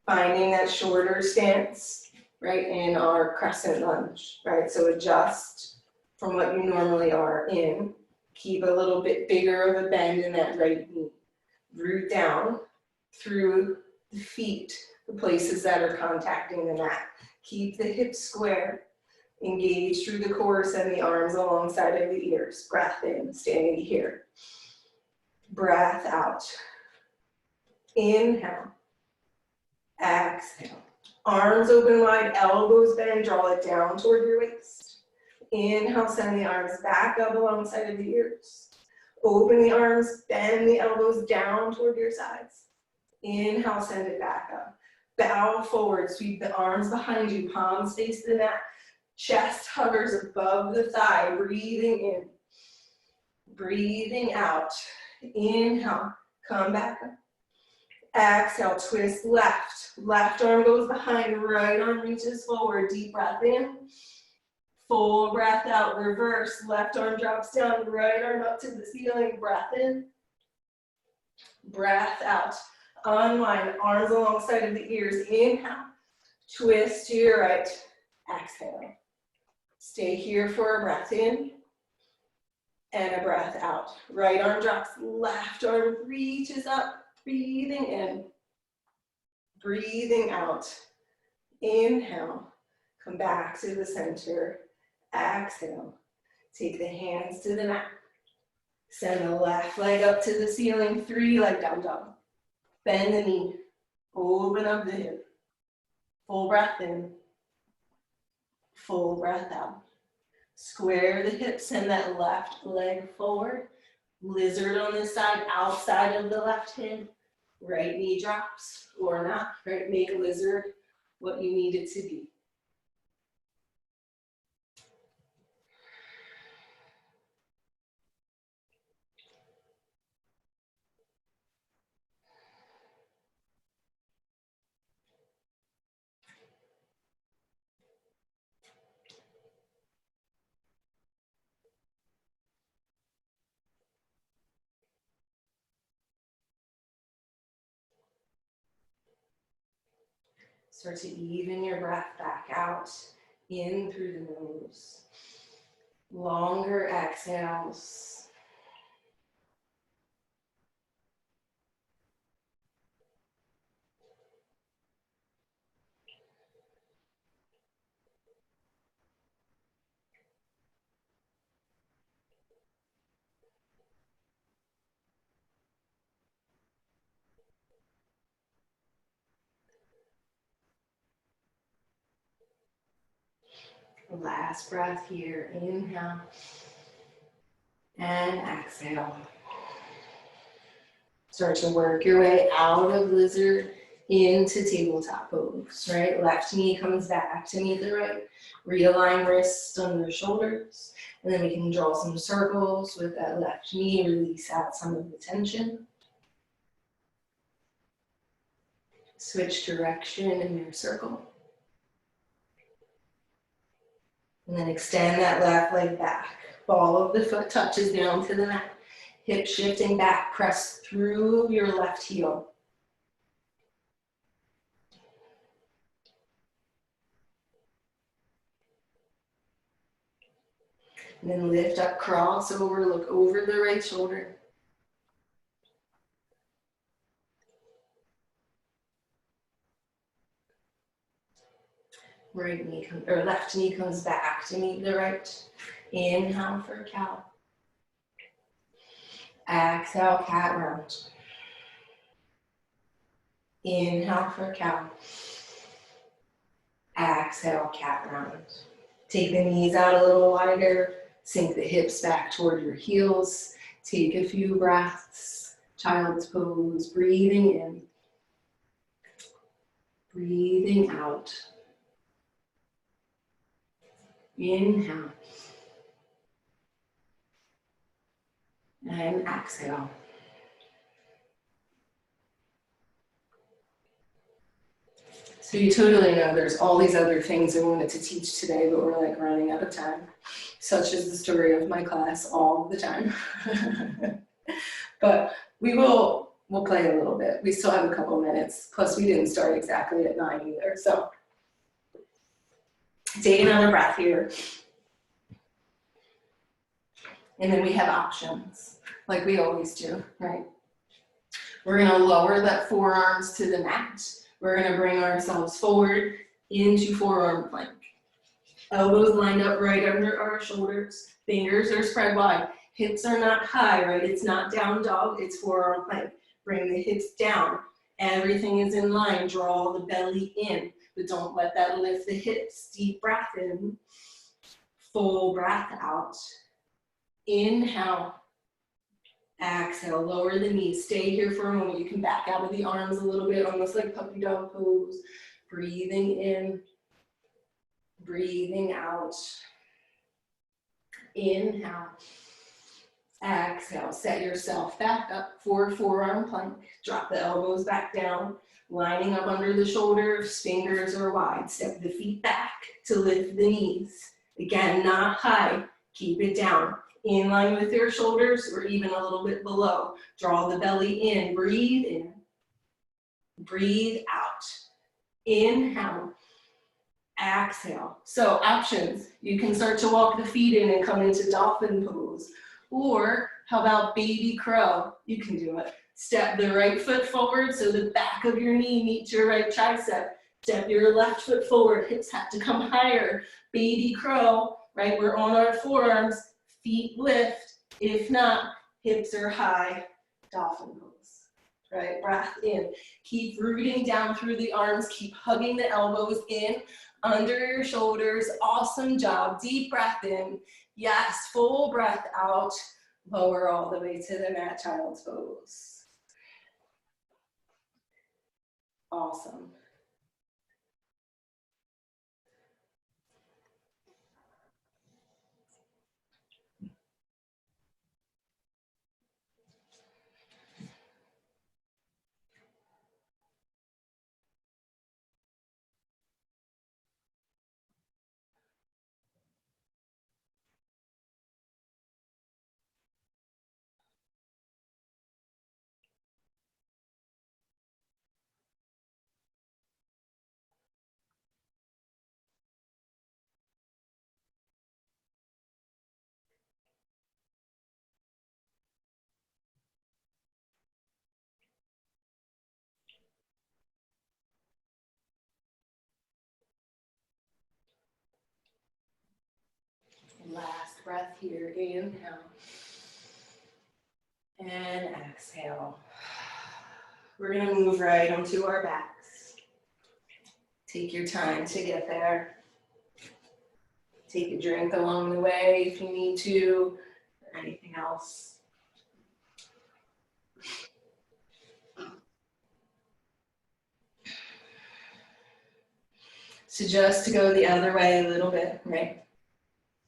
finding that shorter stance, right, in our crescent lunge, right? So adjust from what you normally are in. Keep a little bit bigger of a bend in that right knee. Root down through the feet, the places that are contacting the mat. Keep the hips square. Engage through the core, send the arms alongside of the ears. Breath in, stay here. Breath out. Inhale. Exhale. Arms open wide, elbows bend, draw it down toward your waist. Inhale, send the arms back up alongside of the ears. Open the arms, bend the elbows down toward your sides. Inhale, send it back up. Bow forward, sweep the arms behind you, palms face the mat. Chest hovers above the thigh, breathing in. Breathing out. Inhale, come back up. Exhale, twist left. Left arm goes behind, right arm reaches forward. Deep breath in. Full breath out, reverse. Left arm drops down, right arm up to the ceiling. Breath in. Breath out. Unwind, arms alongside of the ears. Inhale. Twist to your right. Exhale. Stay here for a breath in and a breath out. Right arm drops, left arm reaches up. Breathing in. Breathing out. Inhale. Come back to the center. Exhale. Take the hands to the mat. Send the left leg up to the ceiling. 3 leg down dog. Bend the knee. Open up the hip. Full breath in. Full breath out. Square the hips, send that left leg forward. Lizard on this side, outside of the left hand. Right knee drops or not. Right, make a lizard what you need it to be. Start to even your breath back out, in through the nose. Longer exhales. Last breath here. Inhale and exhale. Start to work your way out of lizard into tabletop pose, right? Left knee comes back to meet the right. Realign wrists under shoulders. And then we can draw some circles with that left knee, release out some of the tension. Switch direction in your circle. And then extend that left leg back. Ball of the foot touches down to the mat. Hip shifting back, press through your left heel. And then lift up, cross over, look over the right shoulder. Right knee or left knee comes back to meet the right. Inhale for cow. Exhale, cat round. Inhale for cow. Exhale, cat round. Take the knees out a little wider. Sink the hips back toward your heels. Take a few breaths. Child's pose. Breathing in. Breathing out. Inhale. And exhale. So you totally know there's all these other things I wanted to teach today, but we're like running out of time. Such is the story of my class all the time. But we'll play a little bit. We still have a couple minutes. Plus we didn't start exactly at 9 either. So take another breath here. And then we have options, like we always do, right? We're gonna lower that forearms to the mat. We're gonna bring ourselves forward into forearm plank. Elbows lined up right under our shoulders. Fingers are spread wide. Hips are not high, right? It's not down dog, it's forearm plank. Bring the hips down. Everything is in line. Draw the belly in, but don't let that lift the hips. Deep breath in. Full breath out. Inhale. Exhale, lower the knees. Stay here for a moment. You can back out of the arms a little bit, almost like puppy dog pose. Breathing in, breathing out. Inhale. Exhale, set yourself back up for forearm plank. Drop the elbows back down, lining up under the shoulders, fingers are wide. Step the feet back to lift the knees. Again, not high, keep it down. In line with your shoulders or even a little bit below. Draw the belly in, breathe out. Inhale, exhale. So options, you can start to walk the feet in and come into dolphin pose. Or how about baby crow? You can do it. Step the right foot forward so the back of your knee meets your right tricep. Step your left foot forward, hips have to come higher. Baby crow, right? We're on our forearms. Feet lift, if not, hips are high, dolphin pose, right? Breath in. Keep rooting down through the arms, keep hugging the elbows in, under your shoulders. Awesome job. Deep breath in. Yes, full breath out. Lower all the way to the mat, child's pose. Awesome. here. Inhale. And exhale. We're going to move right onto our backs. Take your time to get there. Take a drink along the way if you need to, or anything else. So just to go the other way a little bit, right?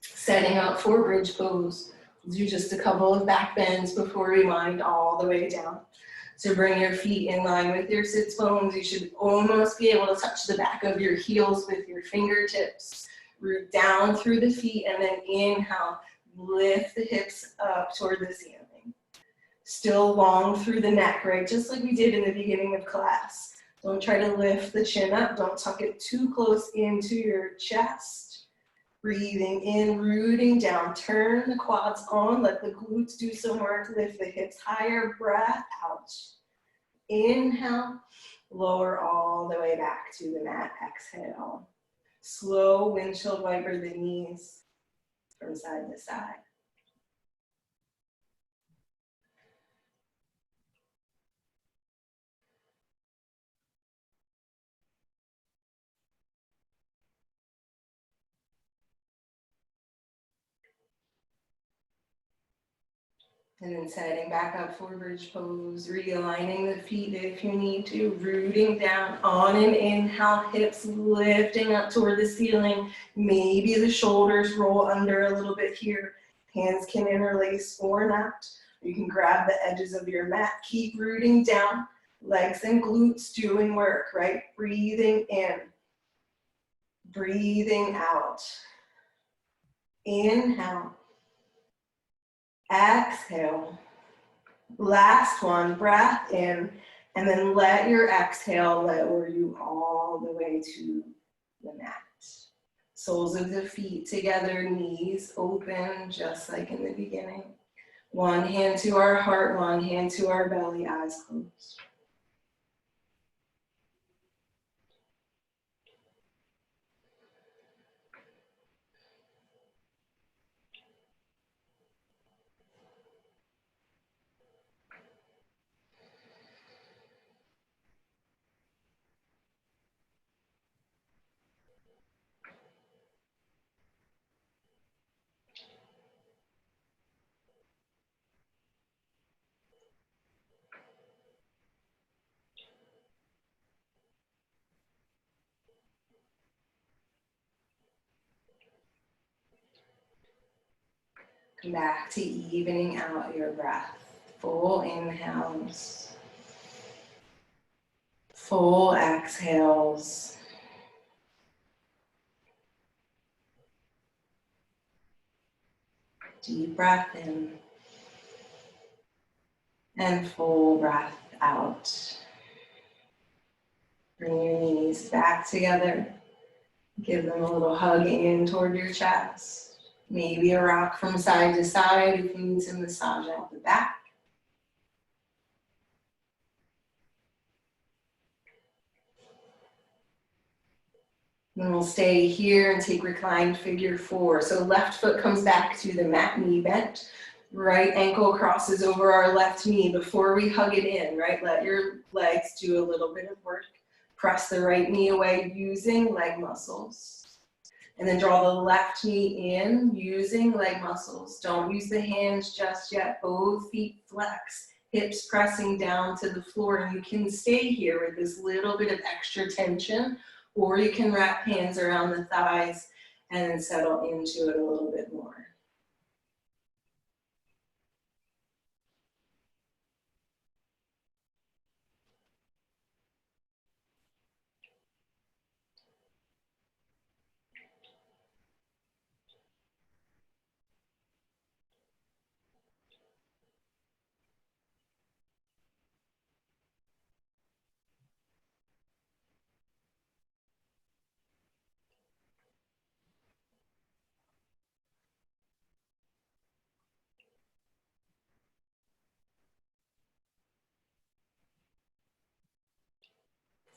Setting up for bridge pose. We'll do just a couple of back bends before we wind all the way down. So bring your feet in line with your sits bones. You should almost be able to touch the back of your heels with your fingertips. Root down through the feet and then inhale. Lift the hips up toward the ceiling. Still long through the neck, right? Just like we did in the beginning of class. Don't try to lift the chin up. Don't tuck it too close into your chest. Breathing in, rooting down. Turn the quads on. Let the glutes do some work. Lift the hips higher. Breath out. Inhale. Lower all the way back to the mat. Exhale. Slow windshield wiper the knees from side to side. And then setting back up for bridge pose, realigning the feet if you need to, rooting down on an inhale, hips lifting up toward the ceiling. Maybe the shoulders roll under a little bit here. Hands can interlace or not. You can grab the edges of your mat, keep rooting down. Legs and glutes doing work, right? Breathing in, breathing out. Inhale, exhale. Last one, breath in, and then let your exhale lower you all the way to the mat. Soles of the feet together, knees open, just like in the beginning. One hand to our heart, one hand to our belly, eyes closed. Come back to evening out your breath. Full inhales. Full exhales. Deep breath in. And full breath out. Bring your knees back together. Give them a little hug in toward your chest. Maybe a rock from side to side if you need to massage out the back. Then we'll stay here and take reclined figure 4. So left foot comes back to the mat, knee bent. Right ankle crosses over our left knee before we hug it in, right? Let your legs do a little bit of work. Press the right knee away using leg muscles. And then draw the left knee in using leg muscles. Don't use the hands just yet. Both feet flex, hips pressing down to the floor. And you can stay here with this little bit of extra tension, or you can wrap hands around the thighs and then settle into it a little bit more.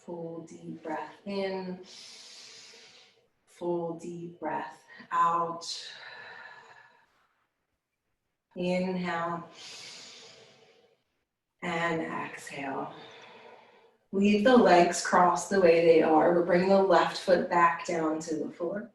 Full deep breath in, full deep breath out. Inhale and exhale. Leave the legs crossed the way they are. We're bringing the left foot back down to the floor.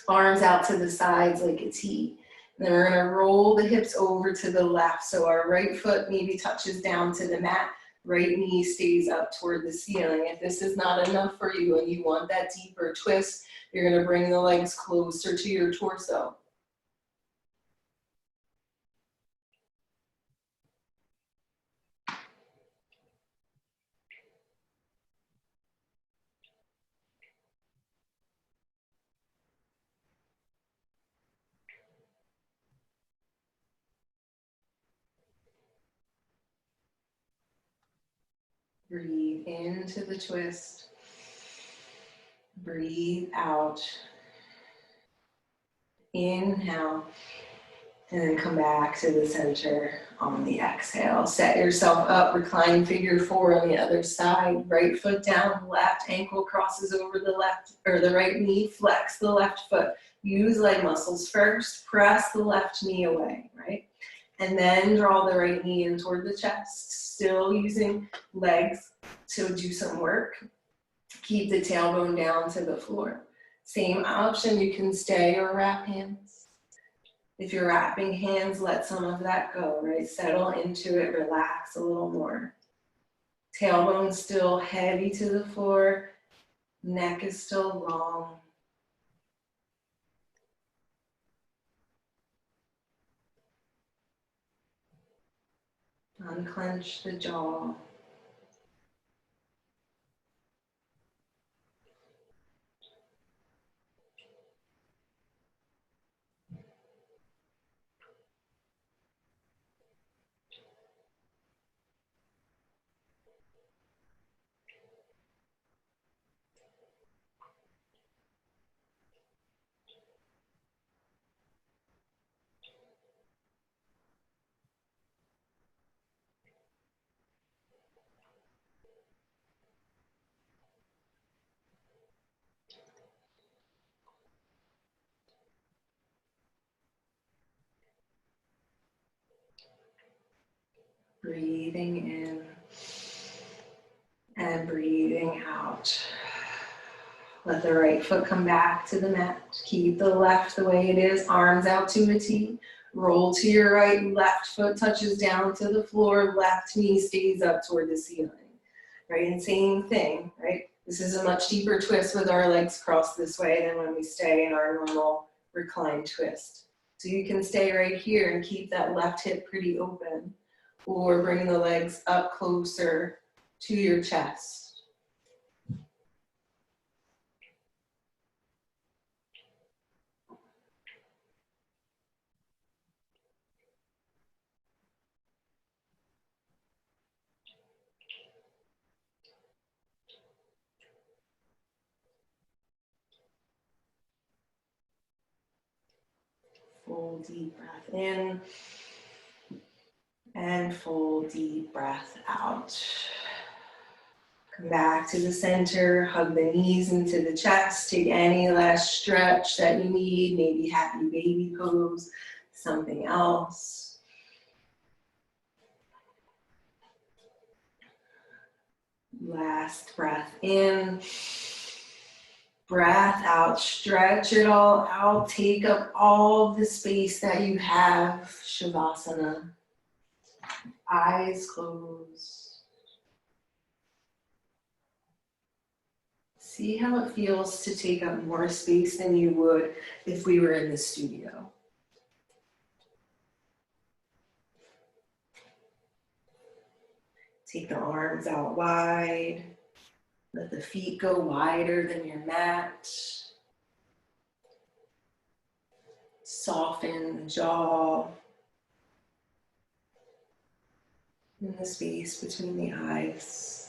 Arms out to the sides like a T. And then we're gonna roll the hips over to the left. So our right foot maybe touches down to the mat. Right knee stays up toward the ceiling. If this is not enough for you and you want that deeper twist, you're gonna bring the legs closer to your torso. Breathe into the twist. Breathe out. Inhale. And then come back to the center on the exhale. Set yourself up, recline figure four on the other side. Right foot down, left ankle crosses over the left or the right knee. Flex the left foot. Use leg muscles first. Press the left knee away, right? And then draw the right knee in toward the chest. Still using legs to do some work. Keep the tailbone down to the floor. Same option, you can stay or wrap hands. If you're wrapping hands, let some of that go, right? Settle into it, relax a little more. Tailbone still heavy to the floor. Neck is still long. Unclench the jaw. Breathing in and breathing out. Let the right foot come back to the mat. Keep the left the way it is, arms out to a T. Roll to your right, left foot touches down to the floor, left knee stays up toward the ceiling. Right, and same thing, right? This is a much deeper twist with our legs crossed this way than when we stay in our normal reclined twist. So you can stay right here and keep that left hip pretty open, or bring the legs up closer to your chest. Full deep breath in and full deep breath out. Come back to the center, hug the knees into the chest, take any last stretch that you need, maybe happy baby pose, something else. Last breath in, breath out, stretch it all out, take up all the space that you have, Shavasana. Eyes closed. See how it feels to take up more space than you would if we were in the studio. Take the arms out wide. Let the feet go wider than your mat. Soften the jaw and the space between the eyes.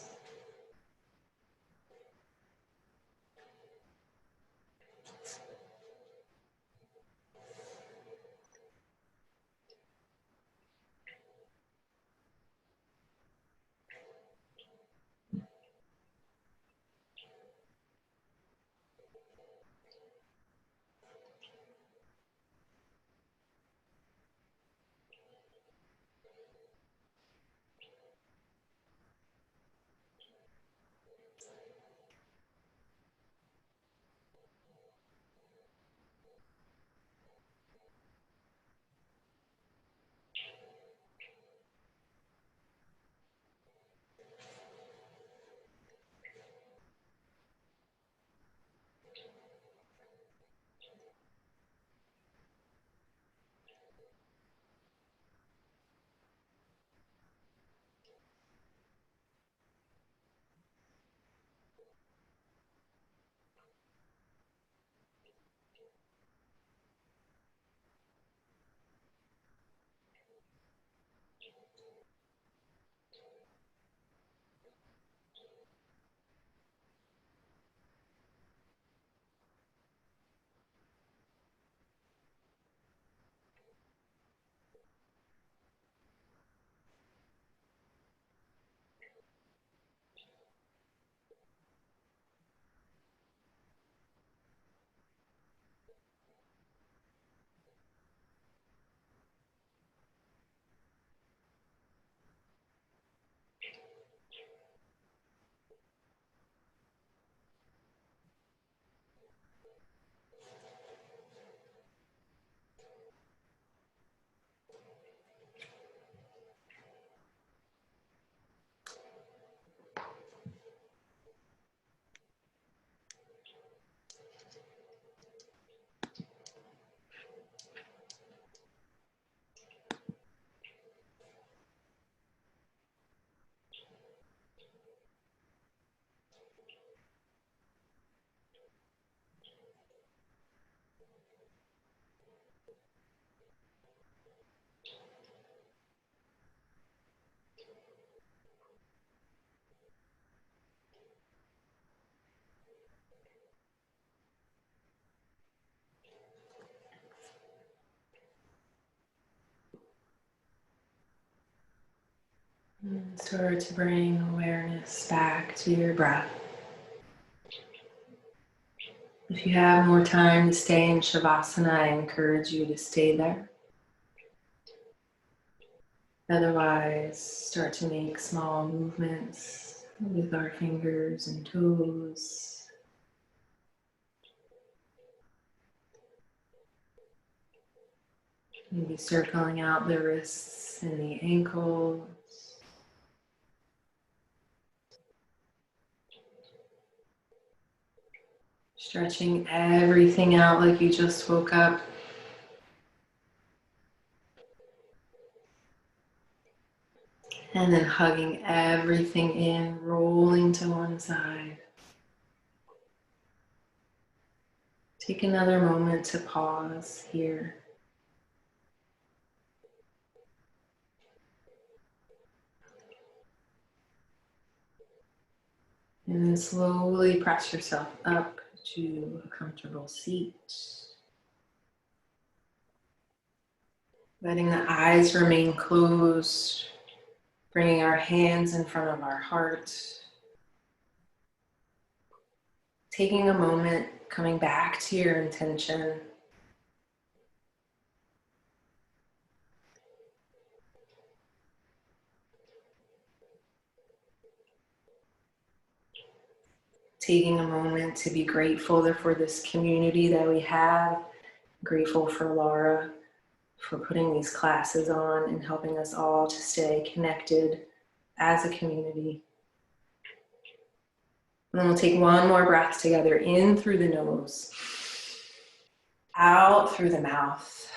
And start to bring awareness back to your breath. If you have more time to stay in Shavasana, I encourage you to stay there. Otherwise, start to make small movements with our fingers and toes. Maybe circling out the wrists and the ankles. Stretching everything out like you just woke up. And then hugging everything in, rolling to one side. Take another moment to pause here. And then slowly press yourself up to a comfortable seat. Letting the eyes remain closed. Bringing our hands in front of our heart. Taking a moment, coming back to your intention. Taking a moment to be grateful for this community that we have. Grateful for Laura for putting these classes on and helping us all to stay connected as a community. And then we'll take one more breath together, in through the nose, out through the mouth.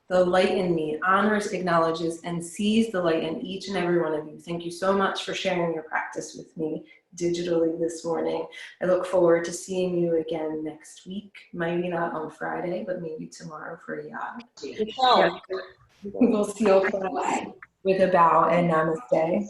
The light in me honors, acknowledges, and sees the light in each and every one of you. Thank you so much for sharing your practice with me digitally this morning. I look forward to seeing you again next week. Maybe not on Friday, but maybe tomorrow for a yard. Yeah. We'll seal class with a bow and namaste.